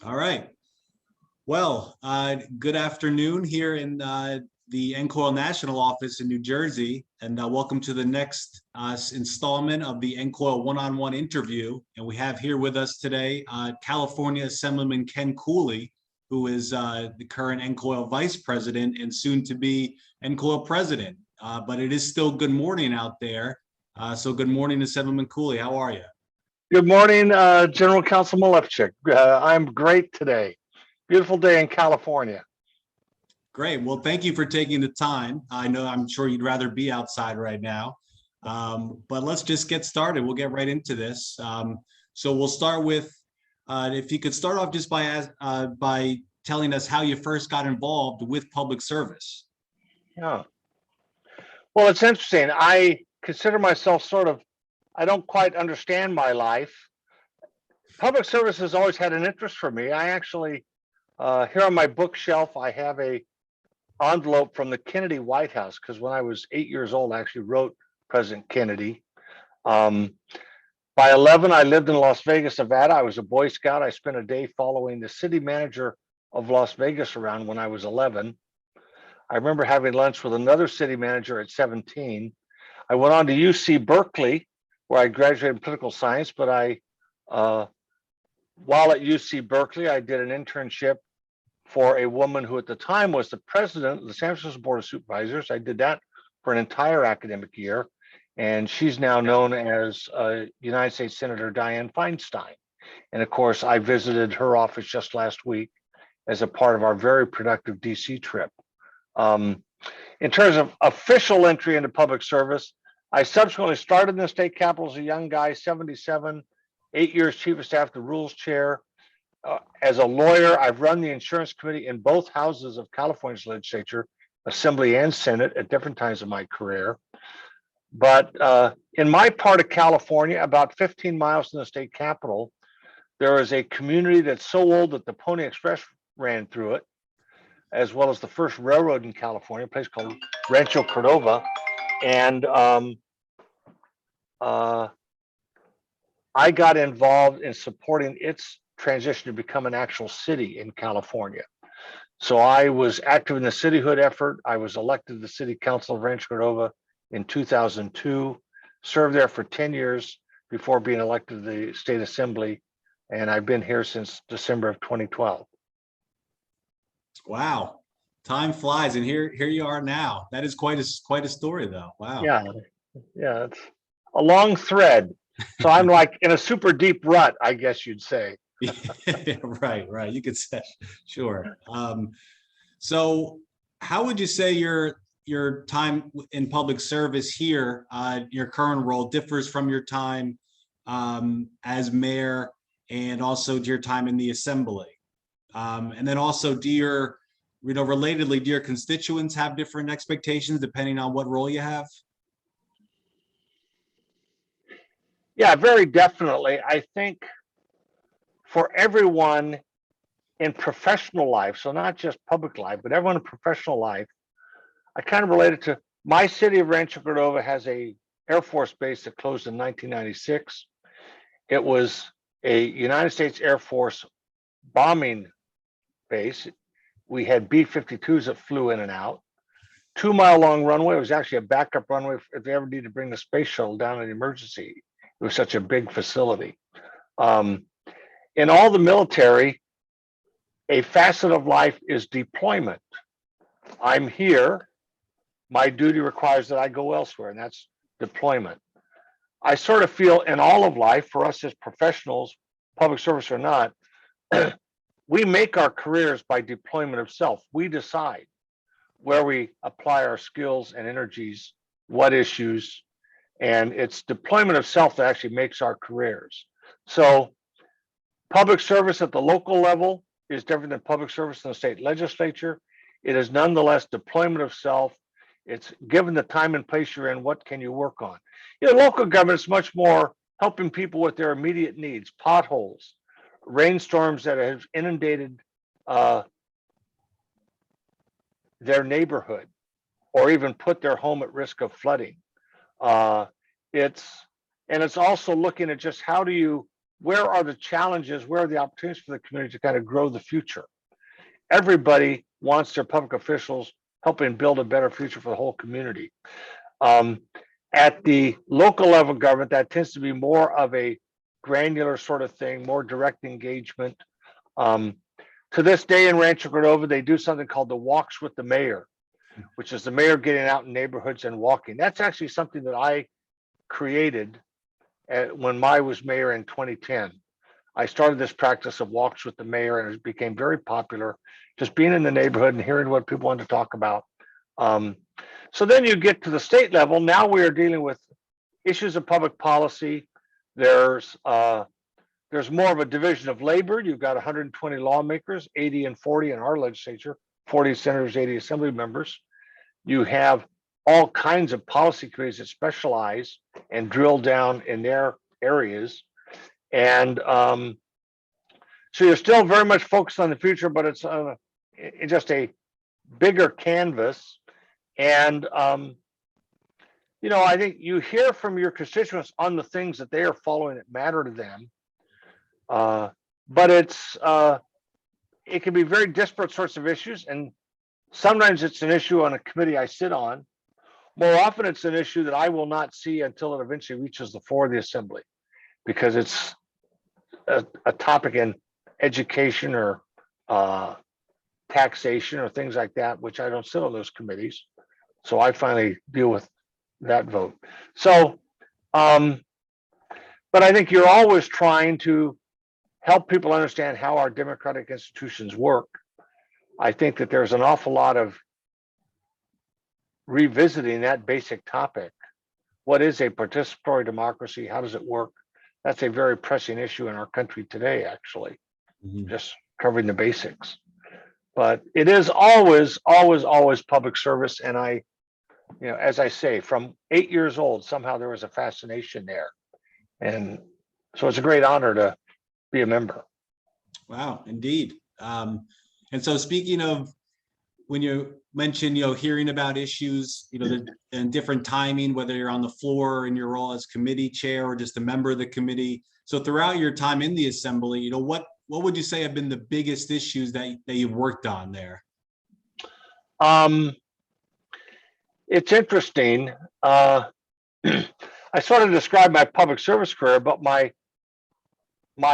All right. Well, good afternoon here in the NCOIL National Office in New Jersey, and welcome to the next installment of the NCOIL one-on-one interview. And we have here with us today California Assemblyman Ken Cooley, who is the current NCOIL Vice President and soon to be NCOIL President. But it is still good morning out there. So good morning, Assemblyman Cooley. How are you? Good morning, General Counsel Malefchik. I'm great today. Beautiful day in California. Great. Well, thank you for taking the time. I'm sure you'd rather be outside right now, but let's just get started. We'll get right into this. So we'll start with, if you could start off just by telling us how you first got involved with public service. Yeah. Well, it's interesting. I consider myself I don't quite understand my life. Public service has always had an interest for me. I actually, here on my bookshelf, I have a envelope from the Kennedy White House, because when I was 8 years old, I actually wrote President Kennedy. By 11, I lived in Las Vegas, Nevada. I was a Boy Scout. I spent a day following the city manager of Las Vegas around when I was 11. I remember having lunch with another city manager at 17. I went on to UC Berkeley, where I graduated in political science, but while at UC Berkeley, I did an internship for a woman who at the time was the president of the San Francisco Board of Supervisors. I did that for an entire academic year, and she's now known as United States Senator Dianne Feinstein. And of course, I visited her office just last week as a part of our very productive DC trip. In terms of official entry into public service, I subsequently started in the state capitol as a young guy, 77, 8 years chief of staff, the rules chair. As a lawyer, I've run the insurance committee in both houses of California's legislature, Assembly and Senate, at different times of my career. But in my part of California, about 15 miles from the state capitol, there is a community that's so old that the Pony Express ran through it, as well as the first railroad in California, a place called Rancho Cordova. And I got involved in supporting its transition to become an actual city in California. So I was active in the cityhood effort. I was elected to the city council of Rancho Cordova in 2002, served there for 10 years before being elected to the state assembly. And I've been here since December of 2012. Wow, time flies, and here you are now. That is quite a story, though. Wow. Yeah, it's a long thread. So I'm like in a super deep rut, I guess you'd say. Right. You could say, sure. So how would you say your time in public service here, your current role, differs from your time as mayor and also your time in the assembly? And then also, relatedly, do your constituents have different expectations depending on what role you have? Yeah, very definitely. I think for everyone in professional life, so not just public life, but everyone in professional life, I kind of related to my city of Rancho Cordova has a Air Force base that closed in 1996. It was a United States Air Force bombing base. We had B-52s that flew in and out. 2-mile long runway. It was actually a backup runway if they ever needed to bring the space shuttle down in emergency. It was such a big facility. In all the military, a facet of life is deployment. I'm here. My duty requires that I go elsewhere, and that's deployment. I sort of feel in all of life, for us as professionals, public service or not, we make our careers by deployment of self. We decide where we apply our skills and energies, what issues, and it's deployment of self that actually makes our careers. So public service at the local level is different than public service in the state legislature. It is nonetheless deployment of self. It's given the time and place you're in, what can you work on? Local government is much more helping people with their immediate needs, potholes, rainstorms that have inundated their neighborhood, or even put their home at risk of flooding. It's also looking at just how do you where are the challenges, where are the opportunities for the community to kind of grow the future. Everybody wants their public officials helping build a better future for the whole community. At the local level government, that tends to be more of a granular sort of thing, more direct engagement. To this day in Rancho Cordova, they do something called the Walks with the Mayor, which is the mayor getting out in neighborhoods and walking. That's actually something that I created when I was mayor in 2010. I started this practice of walks with the mayor, and it became very popular, just being in the neighborhood and hearing what people wanted to talk about. So then you get to the state level. Now we are dealing with issues of public policy. There's more of a division of labor. You've got 120 lawmakers, 80 and 40 in our legislature, 40 senators, 80 assembly members. You have all kinds of policy committees that specialize and drill down in their areas. And so you're still very much focused on the future, but it's just a bigger canvas. And, I think you hear from your constituents on the things that they are following that matter to them. But it can be very disparate sorts of issues. And sometimes it's an issue on a committee I sit on. More often it's an issue that I will not see until it eventually reaches the floor of the assembly, because it's a topic in education or taxation or things like that, which I don't sit on those committees. So I finally deal with that vote. So, but I think you're always trying to help people understand how our democratic institutions work. I think that there's an awful lot of revisiting that basic topic. What is a participatory democracy? How does it work? That's a very pressing issue in our country today, actually, just covering the basics. But it is always, always, always public service. And as I say, from 8 years old, somehow there was a fascination there. And so it's a great honor to be a member. Wow, indeed. And so speaking of, when you mentioned, hearing about issues, and different timing, whether you're on the floor in your role as committee chair or just a member of the committee. So throughout your time in the assembly, what would you say have been the biggest issues that you've worked on there? It's interesting. I sort of described my public service career, but my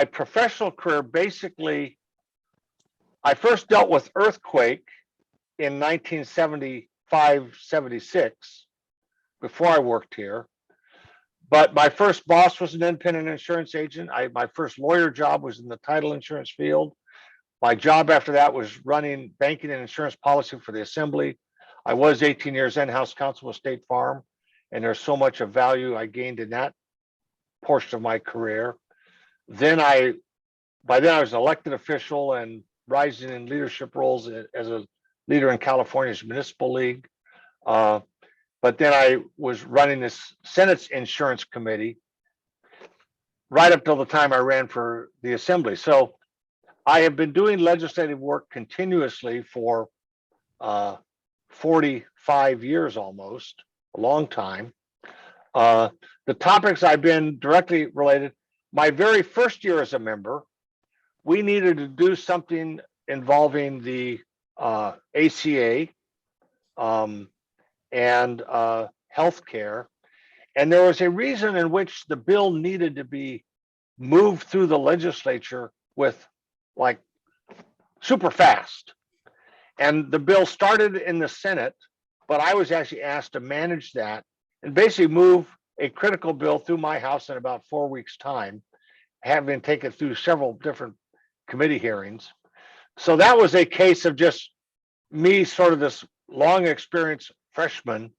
professional career, basically, I first dealt with earthquake in 1975, 76, before I worked here. But my first boss was an independent insurance agent. My first lawyer job was in the title insurance field. My job after that was running banking and insurance policy for the assembly. I was 18 years in-house counsel with State Farm, and there's so much of value I gained in that portion of my career. By then I was an elected official and rising in leadership roles as a leader in California's municipal league. But then I was running this Senate's insurance committee right up till the time I ran for the assembly. So I have been doing legislative work continuously for 45 years almost, a long time. The topics I've been directly related, my very first year as a member, we needed to do something involving the ACA and healthcare. And there was a reason in which the bill needed to be moved through the legislature with like super fast. And the bill started in the Senate, but I was actually asked to manage that and basically move a critical bill through my house in about 4 weeks' time, having taken through several different committee hearings. So that was a case of just me, sort of this long experienced freshman,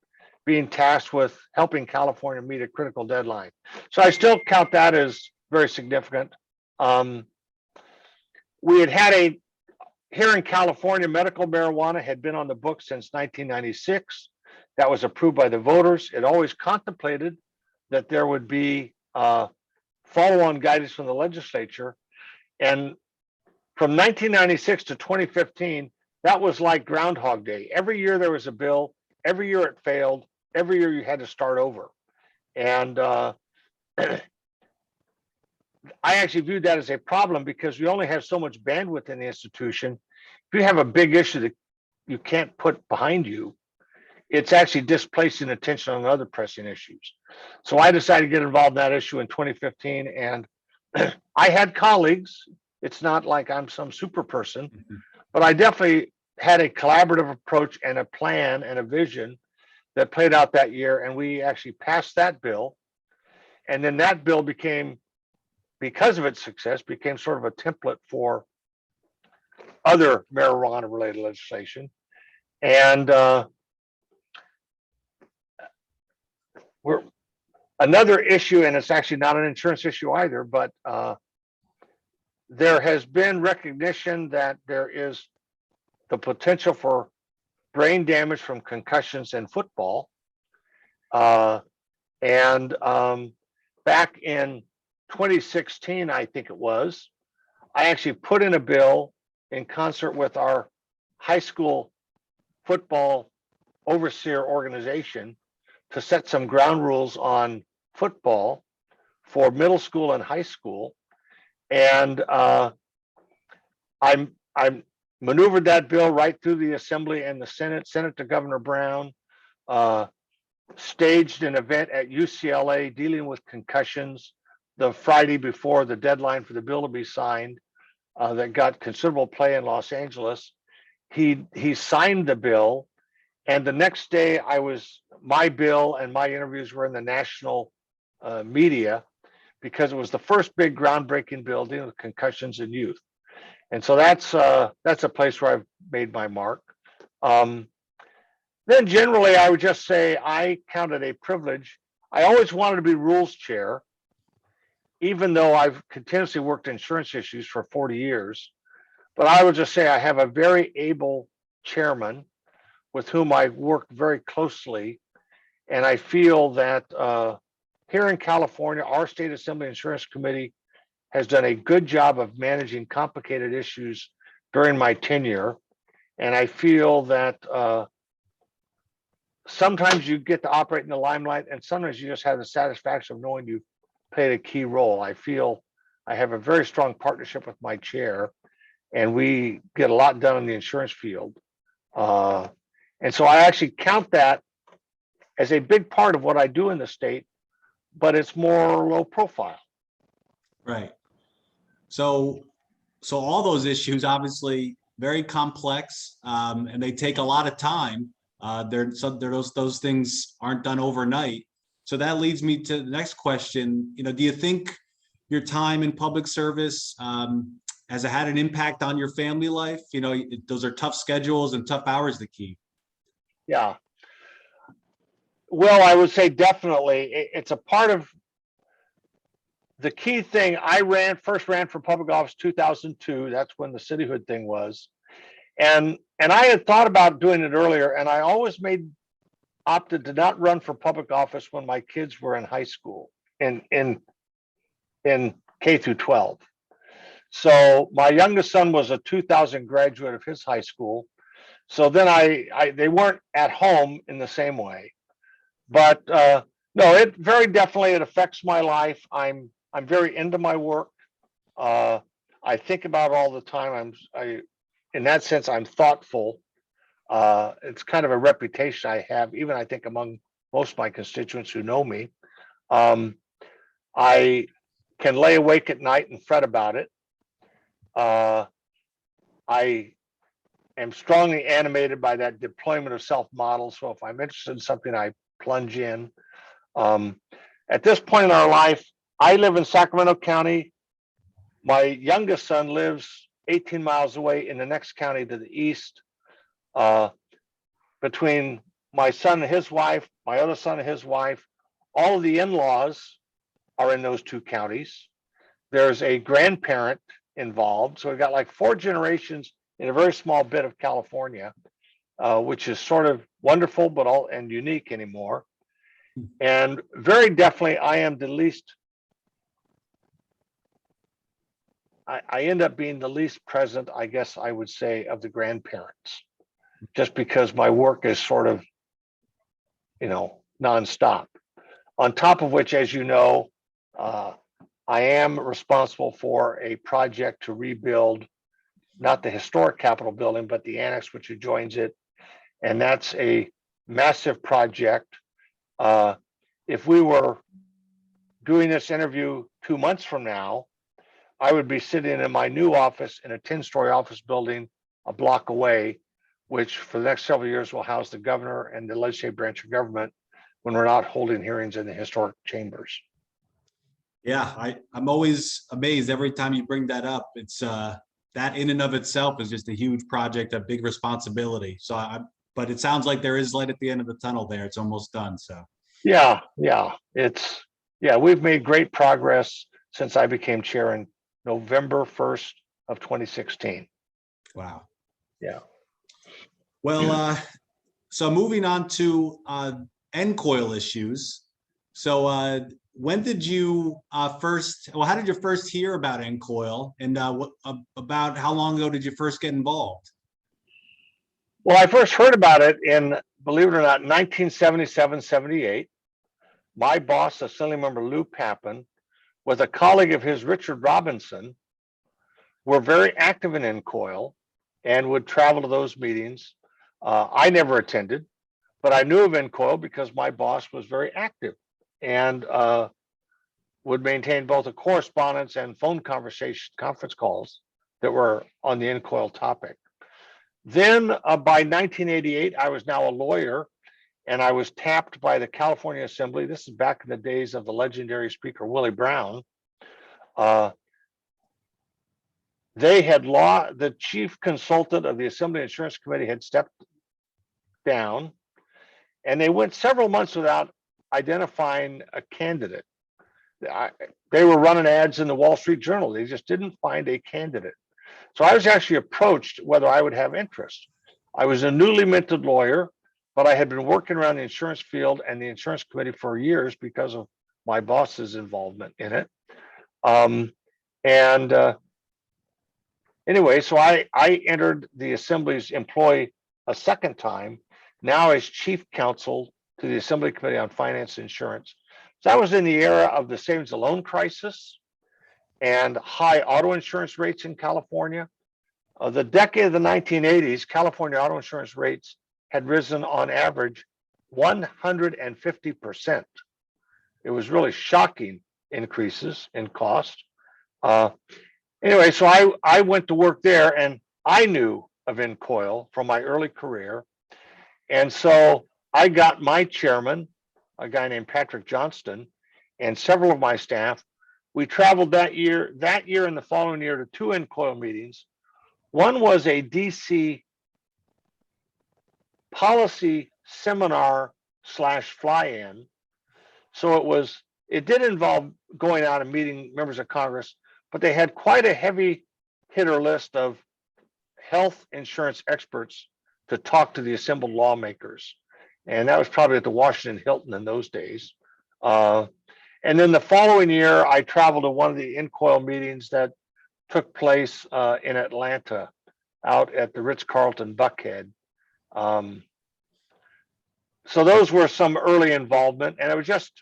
being tasked with helping California meet a critical deadline. So I still count that as very significant. We had here in California, medical marijuana had been on the books since 1996. That was approved by the voters. It always contemplated that there would be follow-on guidance from the legislature. And from 1996 to 2015, that was like Groundhog Day. Every year there was a bill, every year it failed, every year you had to start over. And I actually viewed that as a problem because we only have so much bandwidth in the institution. If you have a big issue that you can't put behind you, it's actually displacing attention on other pressing issues. So I decided to get involved in that issue in 2015, and I had colleagues. It's not like I'm some super person, but I definitely had a collaborative approach and a plan and a vision that played out that year, and we actually passed that bill. And then that bill became, because of its success, became sort of a template for other marijuana related legislation. And we're another issue, and it's actually not an insurance issue either, but there has been recognition that there is the potential for brain damage from concussions in football. And back in 2016, I think it was, I actually put in a bill in concert with our high school football overseer organization to set some ground rules on football for middle school and high school. And I maneuvered that bill right through the Assembly and the Senate, sent it to Governor Brown, staged an event at UCLA dealing with concussions the Friday before the deadline for the bill to be signed, that got considerable play in Los Angeles. He signed the bill, and the next day my bill and my interviews were in the national media, because it was the first big groundbreaking bill dealing with concussions in youth. And so that's a place where I've made my mark. Then generally, I would just say I count it a privilege. I always wanted to be rules chair, even though I've continuously worked insurance issues for 40 years. But I would just say I have a very able chairman with whom I work very closely. And I feel that here in California, our state assembly insurance committee has done a good job of managing complicated issues during my tenure. And I feel that sometimes you get to operate in the limelight, and sometimes you just have the satisfaction of knowing you played a key role. I feel I have a very strong partnership with my chair, and we get a lot done in the insurance field. And so I actually count that as a big part of what I do in the state, but it's more low profile. Right. So all those issues obviously very complex, and they take a lot of time. Those things aren't done overnight. So that leads me to the next question. Do you think your time in public service has it had an impact on your family life? Those are tough schedules and tough hours to keep. Yeah. Well, I would say definitely it's a part of the key thing. I first ran for public office 2002. That's when the cityhood thing was. And I had thought about doing it earlier, and I always opted to not run for public office when my kids were in high school, in K through 12. So my youngest son was a 2000 graduate of his high school. So then they weren't at home in the same way. But no, it very definitely, it affects my life. I'm very into my work. I think about it all the time. In that sense, I'm thoughtful. It's kind of a reputation I have, even I think among most of my constituents who know me. I can lay awake at night and fret about it. I am strongly animated by that deployment of self model. So if I'm interested in something, I plunge in. At this point in our life, I live in Sacramento County. My youngest son lives 18 miles away in the next county to the east. Between my son and his wife, my other son and his wife, all of the in-laws are in those two counties. There's a grandparent involved. So we've got like 4 generations in a very small bit of California, which is sort of wonderful, but and unique anymore. And very definitely, I am the least, I end up being the least present, I guess I would say, of the grandparents, just because my work is sort of, nonstop. On top of which, as you know, I am responsible for a project to rebuild not the historic Capitol building, but the annex which adjoins it. And that's a massive project. If we were doing this interview 2 months from now, I would be sitting in my new office in a 10-story office building a block away, which for the next several years will house the governor and the legislative branch of government when we're not holding hearings in the historic chambers. Yeah, I'm always amazed every time you bring that up. It's that in and of itself is just a huge project, a big responsibility. So but it sounds like there is light at the end of the tunnel there. It's almost done. So Yeah, we've made great progress since I became chair in November 1st of 2016. wow. Yeah. Well, so moving on to NCOIL issues. So when did you how did you first hear about NCOIL, and about how long ago did you first get involved? Well, I first heard about it in, believe it or not, 1977, 78. My boss, Assemblymember Lou Pappin, with a colleague of his, Richard Robinson, were very active in NCOIL and would travel to those meetings. I never attended, but I knew of NCOIL because my boss was very active and would maintain both a correspondence and phone conference calls that were on the NCOIL topic. Then by 1988, I was now a lawyer, and I was tapped by the California Assembly. This is back in the days of the legendary Speaker Willie Brown. The chief consultant of the Assembly Insurance Committee had stepped down, and they went several months without identifying a candidate. They were running ads in the Wall Street Journal. They just didn't find a candidate. So I was actually approached whether I would have interest. I was a newly minted lawyer, but I had been working around the insurance field and the insurance committee for years because of my boss's involvement in it. Anyway, so I entered the Assembly's employ a second time, now as chief counsel to the Assembly Committee on Finance and Insurance. So that was in the era of the savings and loan crisis and high auto insurance rates in California. The decade of the 1980s, California auto insurance rates had risen on average 150%. It was really shocking increases in cost. Anyway, so I went to work there, and I knew of NCOIL from my early career. And so I got my chairman, a guy named Patrick Johnston, and several of my staff. We traveled that year and the following year to two NCOIL meetings. One was a DC policy seminar / fly-in. So it did involve going out and meeting members of Congress, but they had quite a heavy hitter list of health insurance experts to talk to the assembled lawmakers. And that was probably at the Washington Hilton in those days. And then the following year, I traveled to one of the NCOIL meetings that took place in Atlanta, out at the Ritz-Carlton Buckhead. So those were some early involvement, and I was just,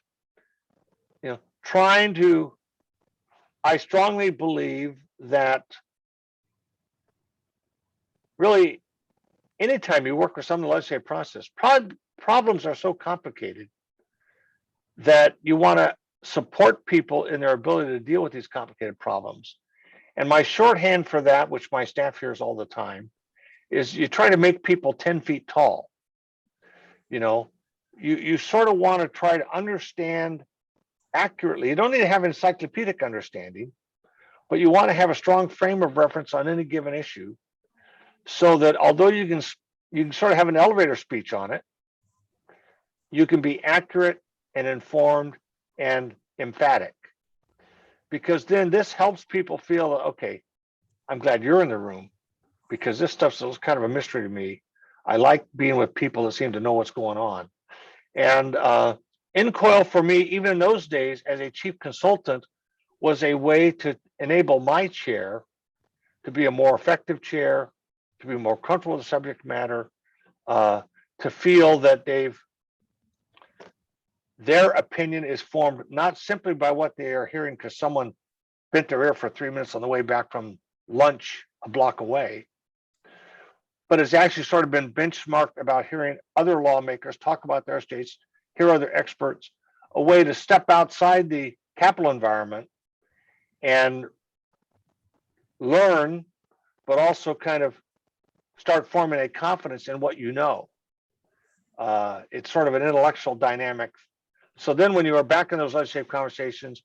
I strongly believe that really anytime you work with some of the legislative process, problems are so complicated that you want to support people in their ability to deal with these complicated problems. And my shorthand for that, which my staff hears all the time, is you try to make people 10 feet tall. You sort of want to try to understand accurately. You don't need to have encyclopedic understanding, but you want to have a strong frame of reference on any given issue, so that although you can sort of have an elevator speech on it, you can be accurate and informed and emphatic. Because then this helps people feel, okay, I'm glad you're in the room, because this stuff's kind of a mystery to me. I like being with people that seem to know what's going on. And NCOIL for me, even in those days as a chief consultant, was a way to enable my chair to be a more effective chair, to be more comfortable with the subject matter, to feel that their opinion is formed not simply by what they are hearing because someone bent their ear for 3 minutes on the way back from lunch a block away, but it's actually sort of been benchmarked about hearing other lawmakers talk about their states, hear other experts, a way to step outside the capital environment and learn, but also kind of start forming a confidence in what you know. It's sort of an intellectual dynamic. So then when you are back in those legislative conversations,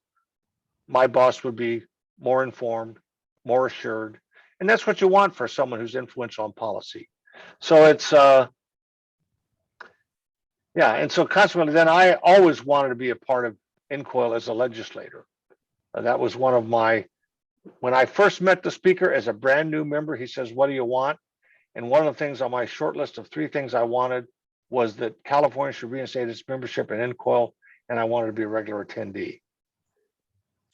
my boss would be more informed, more assured. And that's what you want for someone who's influential on policy. So it's, yeah. And so consequently, then I always wanted to be a part of NCOIL as a legislator. That was one of my, when I first met the speaker as a brand new member, he says, what do you want? And one of the things on my short list of 3 things I wanted was that California should reinstate its membership in NCOIL, and I wanted to be a regular attendee.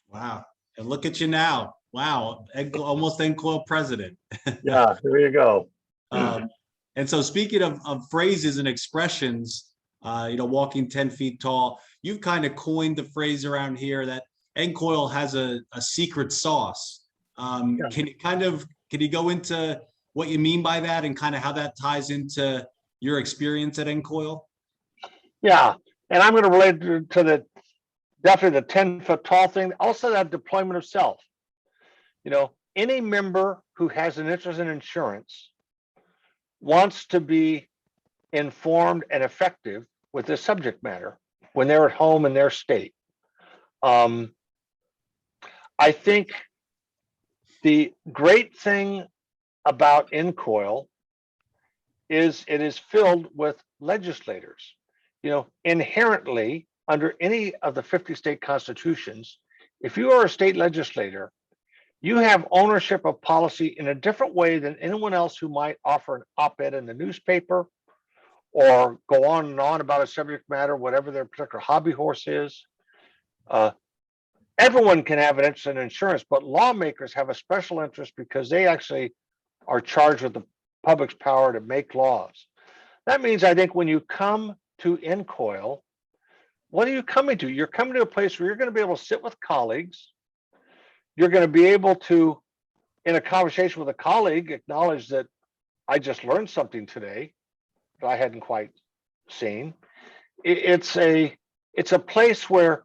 Wow. And look at you now. Wow. Almost NCOIL president. Yeah, there you go. And so speaking of phrases and expressions, walking 10 feet tall, you've kind of coined the phrase around here that NCOIL has a secret sauce. Yeah. Can you go into what you mean by that and kind of how that ties into your experience at NCOIL? Yeah, and I'm going to relate to the definitely the 10-foot tall thing. Also, that deployment of self. Any member who has an interest in insurance wants to be informed and effective with this subject matter when they're at home in their state. I think the great thing about NCOIL is it is filled with legislators. Inherently, under any of the 50 state constitutions, if you are a state legislator, you have ownership of policy in a different way than anyone else who might offer an op-ed in the newspaper or go on and on about a subject matter, whatever their particular hobby horse is. Everyone can have an interest in insurance, but lawmakers have a special interest because they actually are charged with the public's power to make laws. That means, I think, when you come to NCOIL, what are you coming to? You're coming to a place where you're going to be able to sit with colleagues. You're going to be able to, in a conversation with a colleague, acknowledge that I just learned something today that I hadn't quite seen. It's a place where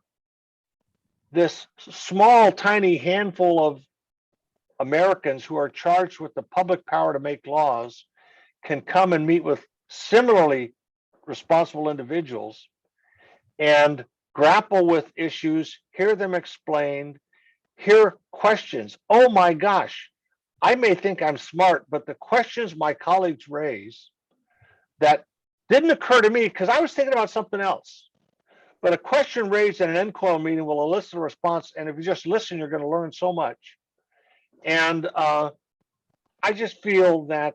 this small, tiny handful of Americans who are charged with the public power to make laws can come and meet with similarly responsible individuals and grapple with issues, hear them explained, hear questions. Oh my gosh, I may think I'm smart, but the questions my colleagues raise that didn't occur to me because I was thinking about something else. But a question raised in an NCOIL meeting will elicit a response, and if you just listen, you're going to learn so much. And I just feel that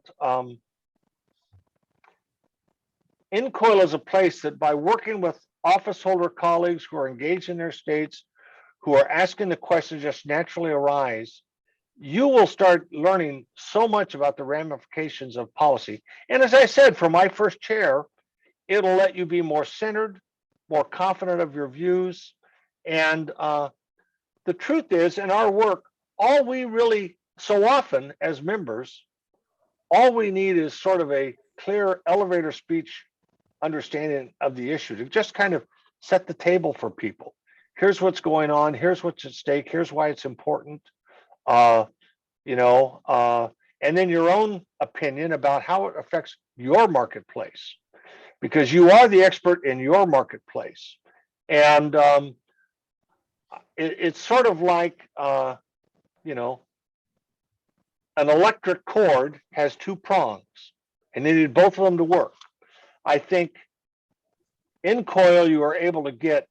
NCOIL is a place that by working with office holder colleagues who are engaged in their states, who are asking the questions just naturally arise, you will start learning so much about the ramifications of policy. And as I said, for my first chair, it'll let you be more centered, more confident of your views. And the truth is, in our work, all we really, so often as members, all we need is sort of a clear elevator speech understanding of the issue to just kind of set the table for people. Here's what's going on. Here's what's at stake. Here's why it's important. And then your own opinion about how it affects your marketplace, because you are the expert in your marketplace. And it's sort of like, an electric cord has 2 prongs, and they need both of them to work. I think in NCOIL, you are able to get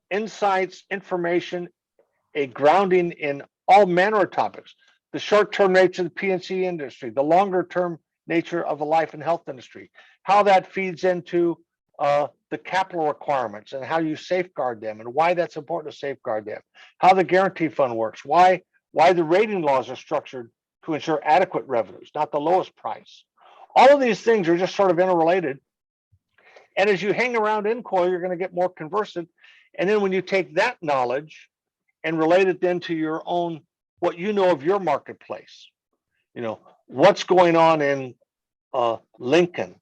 insights, information, a grounding in all manner of topics, the short-term nature of the P&C industry, the longer-term nature of the life and health industry, how that feeds into the capital requirements and how you safeguard them and why that's important to safeguard them, how the guarantee fund works, why the rating laws are structured to ensure adequate revenues, not the lowest price. All of these things are just sort of interrelated. And as you hang around NCOIL, you're going to get more conversant. And then when you take that knowledge and relate it then to your own, what you know of your marketplace, what's going on in Lincoln,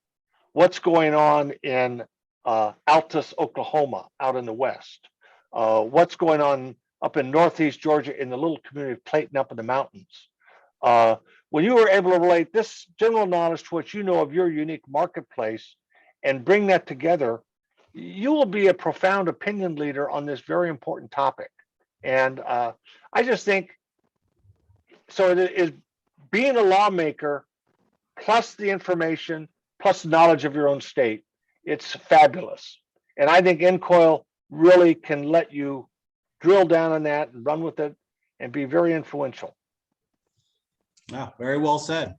what's going on in Altus, Oklahoma, out in the west, what's going on up in Northeast Georgia in the little community of Clayton up in the mountains. When you were able to relate this general knowledge to what you know of your unique marketplace and bring that together, you will be a profound opinion leader on this very important topic. And I just think, so it is being a lawmaker plus the information, plus the knowledge of your own state, it's fabulous. And I think NCOIL really can let you drill down on that and run with it and be very influential. Yeah, very well said.